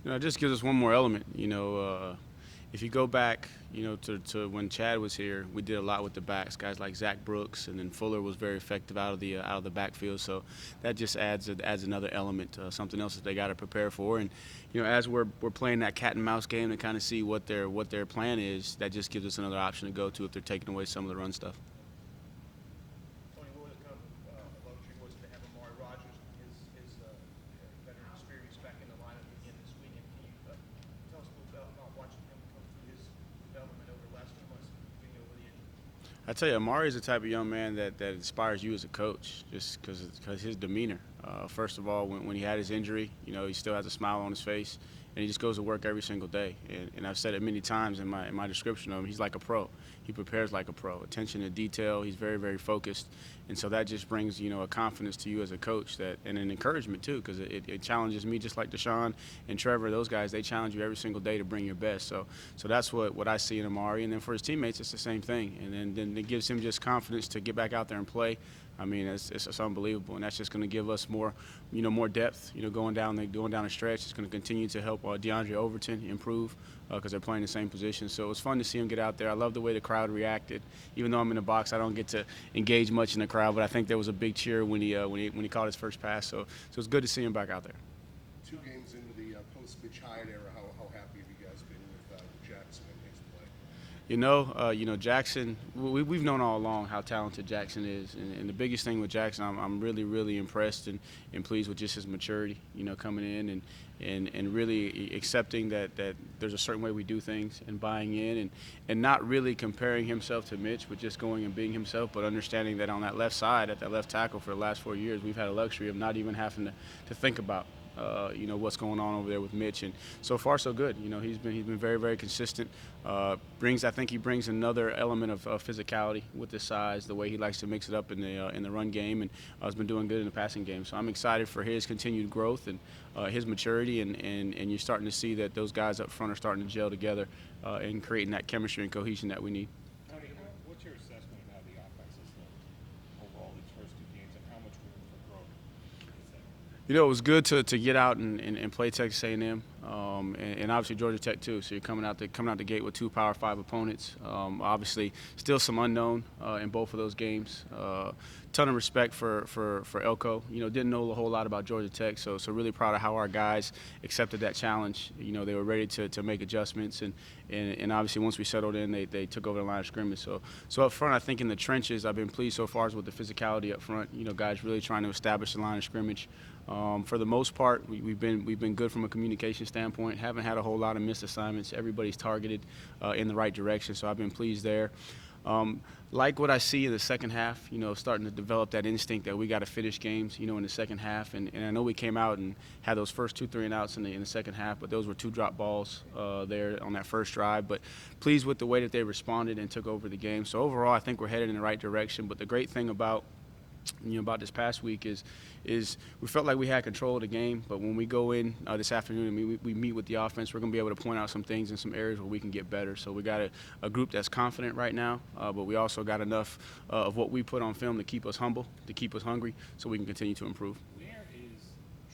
It just gives us one more element. If you go back, to when Chad was here, we did a lot with the backs, guys like Zach Brooks, and then Fuller was very effective out of the backfield. So that just adds another element, something else that they got to prepare for. And as we're playing that cat and mouse game to kind of see what their plan is, that just gives us another option to go to if they're taking away some of the run stuff. Tony, what kind of luxury was it to have Amari Rogers, his veteran experience back in the lineup again this week? And can you tell us a little bit about watching him come through his development over the last few months, getting over the injury? I tell you, Amari is the type of young man that inspires you as a coach, just because his demeanor. First of all, when he had his injury, he still has a smile on his face, and he just goes to work every single day. And I've said it many times in my description of him. He's like a pro. He prepares like a pro. Attention to detail. He's very, very focused, and so that just brings a confidence to you as a coach and an encouragement too, because it challenges me just like Deshaun and Trevor. Those guys, they challenge you every single day to bring your best. So that's what I see in Amari, and then for his teammates, it's the same thing. And then it gives him just confidence to get back out there and play. I mean, it's unbelievable, and that's just going to give us more depth. Going down the stretch, it's going to continue to help DeAndre Overton improve because they're playing the same position. So it was fun to see him get out there. I love the way the crowd reacted. Even though I'm in the box, I don't get to engage much in the crowd, but I think there was a big cheer when he caught his first pass. So it's good to see him back out there. 2 games into the post-Mitch Hyatt era, how happy have you guys been with Jackson and his play? Jackson, we've known all along how talented Jackson is. And the biggest thing with Jackson, I'm really, really impressed and pleased with just his maturity, coming in and really accepting that there's a certain way we do things and buying in and not really comparing himself to Mitch, but just going and being himself, but understanding that on that left side, at that left tackle for the last 4 years, we've had a luxury of not even having to think about what's going on over there with Mitch, and so far so good. He's been very, very consistent. I think he brings another element of physicality with his size, the way he likes to mix it up in the run game, and has been doing good in the passing game. So I'm excited for his continued growth and his maturity, and you're starting to see that those guys up front are starting to gel together and creating that chemistry and cohesion that we need. Tony, what's your assessment of how the offense has looked overall these first 2 games, and how much room for growth is there? It was good to get out and play Texas A&M, and obviously Georgia Tech too. So you're coming out the gate with 2 Power 5 opponents. Obviously, still some unknown in both of those games. Ton of respect for Elko. Didn't know a whole lot about Georgia Tech, so really proud of how our guys accepted that challenge. They were ready to make adjustments, and obviously once we settled in, they took over the line of scrimmage. So up front, I think in the trenches, I've been pleased so far with the physicality up front. Guys really trying to establish the line of scrimmage. For the most part, we've been good from a communication standpoint. Haven't had a whole lot of missed assignments. Everybody's targeted in the right direction, so I've been pleased there. Like what I see in the second half, starting to develop that instinct that we got to finish games, in the second half. And I know we came out and had those first 2 3-and-outs in the second half, but those were 2 drop balls there on that first drive. But pleased with the way that they responded and took over the game. So overall, I think we're headed in the right direction. But the great thing about this past week is we felt like we had control of the game, but when we go in this afternoon and we meet with the offense, we're going to be able to point out some things in some areas where we can get better. So we got a group that's confident right now, but we also got enough of what we put on film to keep us humble, to keep us hungry, so we can continue to improve. Where is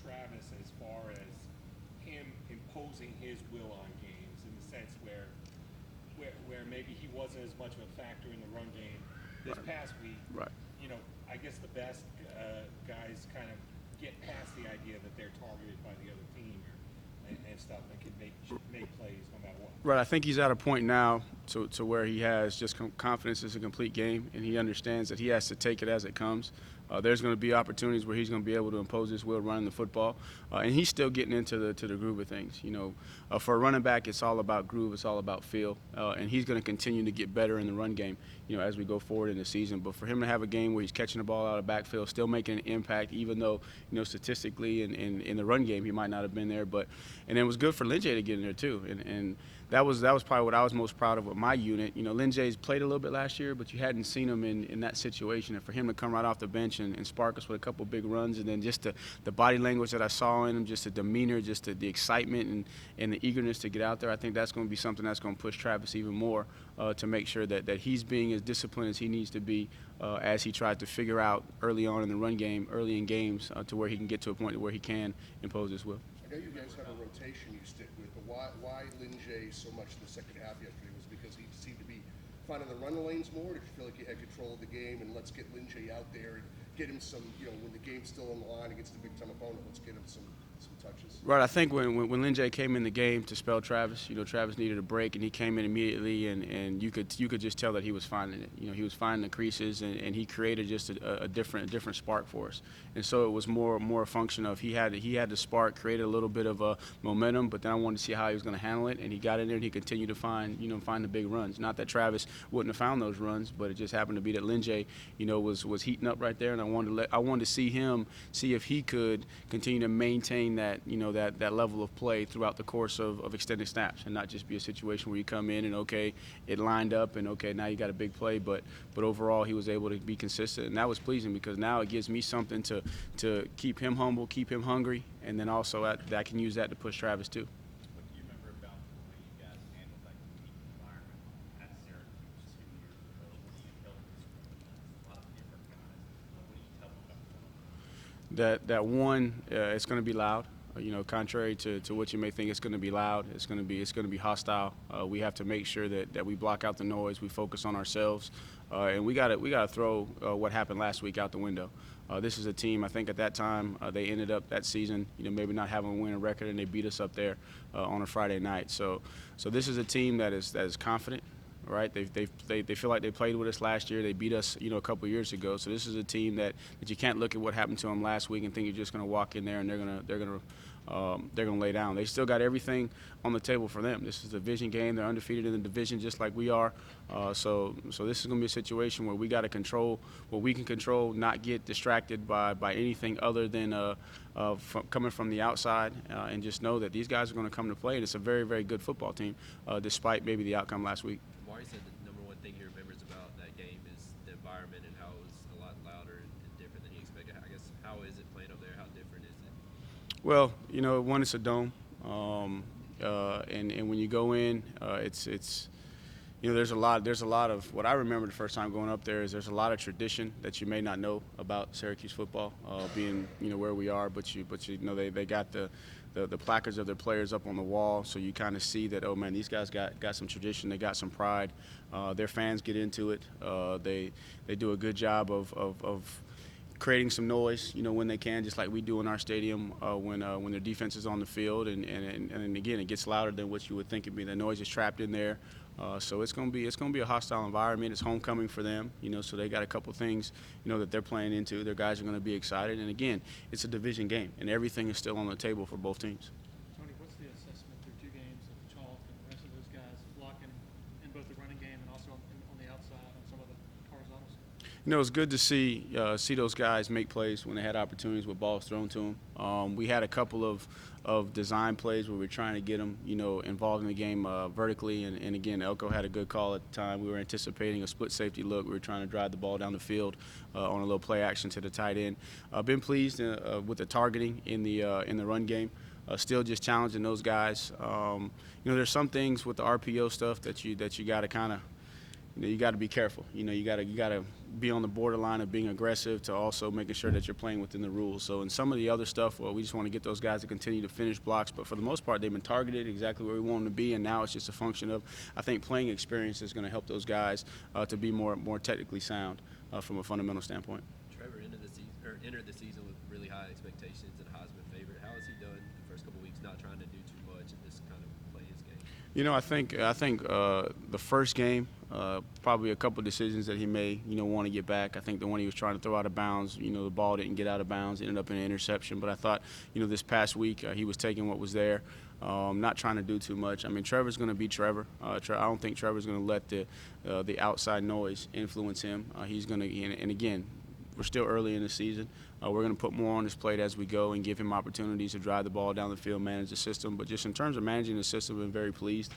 Travis as far as him imposing his will on games, in the sense where maybe he wasn't as much of a factor in the run game this past week? Right. I guess the best guys kind of get past the idea that they're targeted by the other team and stuff, and can make plays no matter what. Right. I think he's at a point now to where he has just confidence it's a complete game, and he understands that he has to take it as it comes. There's going to be opportunities where he's going to be able to impose his will running the football, and he's still getting into the groove of things. For a running back, it's all about groove, it's all about feel, and he's going to continue to get better in the run game, as we go forward in the season. But for him to have a game where he's catching the ball out of backfield, still making an impact, even though statistically in the run game he might not have been there, and it was good for Lindsay to get in there too, and that was probably what I was most proud of with my unit. Lindsay's played a little bit last year, but you hadn't seen him in that situation. And for him to come right off the bench and spark us with a couple big runs, and then just the body language that I saw in him, just the demeanor, just the excitement and the eagerness to get out there, I think that's going to be something that's going to push Travis even more to make sure that he's being as disciplined as he needs to be as he tries to figure out early on in the run game, early in games, to where he can get to a point where he can impose his will. I know you guys have a rotation you stick with, but why Linjay so much in the second half yesterday? Was it because he seemed to be finding the run lanes more? Did you feel like you had control of the game and let's get Linjay out there and get him some, when the game's still on the line against a big-time opponent, let's get him some touches? Right, I think when Linjay came in the game to spell Travis, Travis needed a break, and he came in immediately, and you could just tell that he was finding it. He was finding the creases, and he created just a different spark for us. And so it was more a function of he had the spark, created a little bit of a momentum, but then I wanted to see how he was going to handle it, and he got in there and he continued to find the big runs. Not that Travis wouldn't have found those runs, but it just happened to be that Linjay, was heating up right there, and I wanted to see if he could continue to maintain that, that level of play throughout the course of extended snaps, and not just be a situation where you come in and okay, it lined up and okay, now you got a big play, but overall he was able to be consistent, and that was pleasing because now it gives me something to keep him humble, keep him hungry, and then also I can use that to push Travis too. What do you remember about the way you guys handled that competing environment at Syracuse 2 years ago? What do you tell this group? A lot of different guys. What do you tell them about That one, it's going to be loud. Contrary to what you may think, it's going to be loud. It's going to be hostile. We have to make sure that we block out the noise. We focus on ourselves, and we got to throw what happened last week out the window. This is a team. I think at that time they ended up that season, maybe not having a winning record, and they beat us up there on a Friday night. So this is a team that is confident. Right, they feel like they played with us last year. They beat us, a couple of years ago. So this is a team that you can't look at what happened to them last week and think you're just going to walk in there and they're going to lay down. They still got everything on the table for them. This is a division game. They're undefeated in the division just like we are. So this is going to be a situation where we got to control what we can control, not get distracted by anything other than coming from the outside, and just know that these guys are going to come to play. And it's a very, very good football team, despite maybe the outcome last week. He said the number one thing he remembers about that game is the environment and how it was a lot louder and different than he expected. I guess, how is it playing up there? How different is it? Well, one, it's a dome, and when you go in, it's there's a lot of what I remember the first time going up there is there's a lot of tradition that you may not know about Syracuse football, being where we are, but they got the placards of their players up on the wall, so you kind of see that, oh man, these guys got some tradition, they got some pride. Their fans get into it. They do a good job of creating some noise, when they can, just like we do in our stadium when their defense is on the field, and again, it gets louder than what you would think it'd be. The noise is trapped in there. So it's gonna be a hostile environment. It's homecoming for them, so they got a couple things, that they're playing into. Their guys are gonna be excited, and again, it's a division game, and everything is still on the table for both teams. Tony, what's the assessment through 2 games of Chalk and the rest of those guys blocking in both the running game and also on the outside on some of the horizontals? It's good to see those guys make plays when they had opportunities with balls thrown to them. We had a couple of design plays where we're trying to get them, involved in the game vertically. And again, Elko had a good call at the time. We were anticipating a split safety look. We were trying to drive the ball down the field on a little play action to the tight end. Been pleased with the targeting in the run game. Still just challenging those guys. There's some things with the RPO stuff that you got to kind of, you got to be careful. You got to be on the borderline of being aggressive to also making sure that you're playing within the rules. So in some of the other stuff, well, we just want to get those guys to continue to finish blocks. But for the most part, they've been targeted exactly where we want them to be, and now it's just a function of, I think, playing experience is going to help those guys to be more technically sound from a fundamental standpoint. Trevor entered the season with really high expectations and Heisman favorite. How has he done the first couple weeks, not trying to do too much and just kind of play his game? I think the first game, probably a couple decisions that he may, want to get back. I think the one he was trying to throw out of bounds, the ball didn't get out of bounds, ended up in an interception. But I thought, this past week he was taking what was there, not trying to do too much. I mean, Trevor's going to be Trevor. I don't think Trevor's going to let the outside noise influence him. He's going to, and again, we're still early in the season. We're going to put more on his plate as we go and give him opportunities to drive the ball down the field, manage the system. But just in terms of managing the system, I've been very pleased.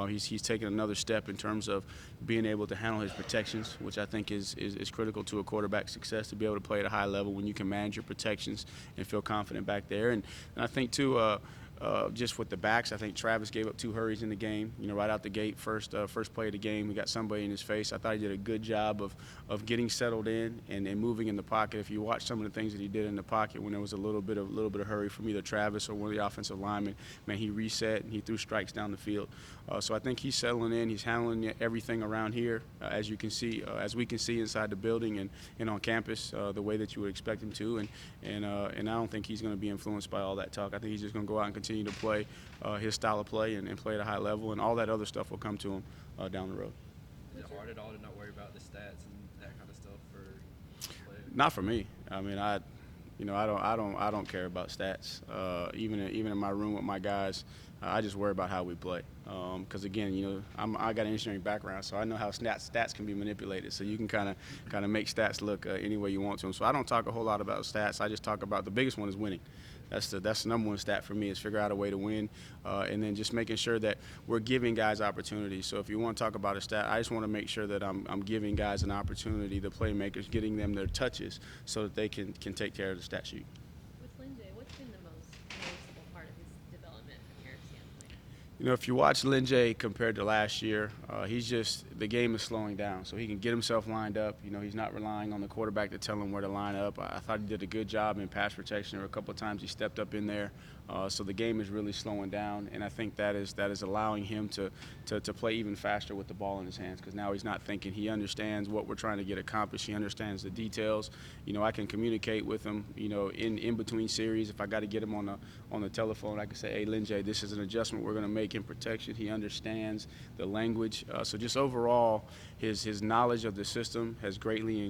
He's taken another step in terms of being able to handle his protections, which I think is critical to a quarterback's success, to be able to play at a high level when you can manage your protections and feel confident back there. And I think, too, just with the backs. I think Travis gave up 2 hurries in the game. Right out the gate, first play of the game, he got somebody in his face. I thought he did a good job of getting settled in and moving in the pocket. If you watch some of the things that he did in the pocket when there was a little bit of hurry from either Travis or one of the offensive linemen, man, he reset and he threw strikes down the field. So I think he's settling in. He's handling everything around here, as you can see, as we can see inside the building and on campus, the way that you would expect him to. And I don't think he's going to be influenced by all that talk. I think he's just going to go out and continue to play his style of play and play at a high level, and all that other stuff will come to him down the road. Is it hard at all to not worry about the stats and that kind of stuff for players? Not for me. I mean, I don't care about stats. Even in my room with my guys, I just worry about how we play. Because again, I got an engineering background, so I know how stats can be manipulated. So you can kind of make stats look any way you want to them. So I don't talk a whole lot about stats. I just talk about the biggest one is winning. That's the number one stat for me, is figure out a way to win, and then just making sure that we're giving guys opportunities. So if you want to talk about a stat, I just want to make sure that I'm giving guys an opportunity, the playmakers, getting them their touches so that they can take care of the stat sheet. With Lindsay, what's been the most noticeable part of his development from your standpoint? If you watch Lindsay compared to last year, the game is slowing down. So he can get himself lined up. He's not relying on the quarterback to tell him where to line up. I thought he did a good job in pass protection. There were a couple of times he stepped up in there. So the game is really slowing down, and I think that is allowing him to play even faster with the ball in his hands, because now he's not thinking. He understands what we're trying to get accomplished. He understands the details. I can communicate with him, in between series. If I got to get him on the telephone, I can say, hey, Lindsay, this is an adjustment we're going to make in protection. He understands the language. So just overall, his knowledge of the system has greatly